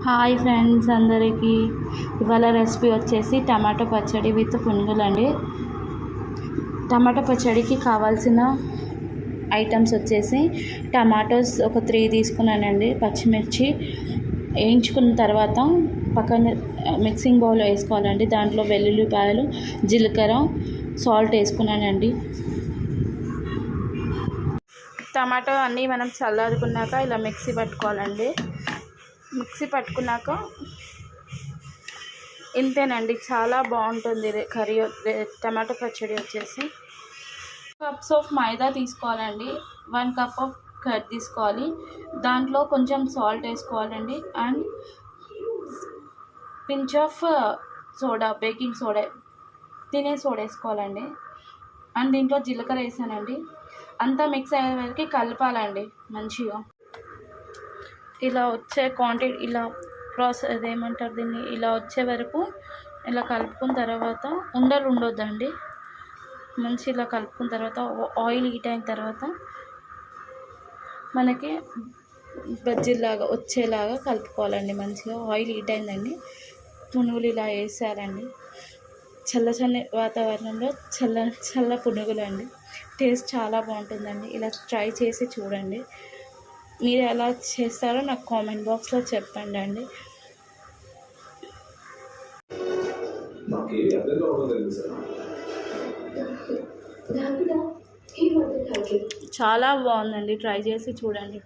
Hi friends అందరికీ ఇవాళ recipe వచ్చేసి టమాటో పచ్చడి విత్ పునుగులండి. టమాటో పచ్చడికి కావాల్సిన ఐటమ్స్ వచ్చేసి టమాటోస్ ఒక 3 తీసుకున్నానండి. పచ్చిమిర్చి వేయించుకున్న తర్వాత పక్కన మిక్సింగ్ బౌల్లో వేసుకోవాలండి. దాంట్లో వెల్లుల్లిపాయలు, జీలకర్ర, సాల్ట్ వేసుకున్నానండి. టమాటో అన్నీ మనం చల్లారుకున్నాక ఇలా మిక్సీ పట్టుకోవాలండి. మిక్సీ పట్టుకున్నాక ఇంతేనండి, చాలా బాగుంటుంది కర్రీ. టమాటో పచ్చడి వచ్చేసి కప్స్ ఆఫ్ మైదా తీసుకోవాలండి. 1 కప్ ఆఫ్ కర్డ్ తీసుకోవాలి. దాంట్లో కొంచెం సాల్ట్ వేసుకోవాలండి and pinch of soda, baking soda, తినే సోడా వేసుకోవాలండి. అండ్ దీంట్లో జీలకర్ర వేసానండి. అంతా మిక్స్ అయ్యే వరకు కలపాలండి మంచిగా. ఇలా వచ్చే క్వాంటిటీ, ఇలా అదేమంటారు దీన్ని, ఇలా వచ్చే వరకు ఇలా కలుపుకున్న తర్వాత ఉండలు ఉండొద్దండి. మంచి ఇలా కలుపుకున్న తర్వాత ఆయిల్ హీట్ అయిన తర్వాత మనకి బజ్జీలాగా వచ్చేలాగా కలుపుకోవాలండి. మంచిగా ఆయిల్ హీట్ అయిందండి. పునుగులు ఇలా వేసారండి. చల్లని వాతావరణంలో చల్ల పునుగులు అండి. టేస్ట్ చాలా బాగుంటుందండి. ఇలా ట్రై చేసి చూడండి. మీరు ఎలా చేస్తారో నాకు కామెంట్ బాక్స్లో చెప్పండి అండి. చాలా బాగుందండి, ట్రై చేసి చూడండి.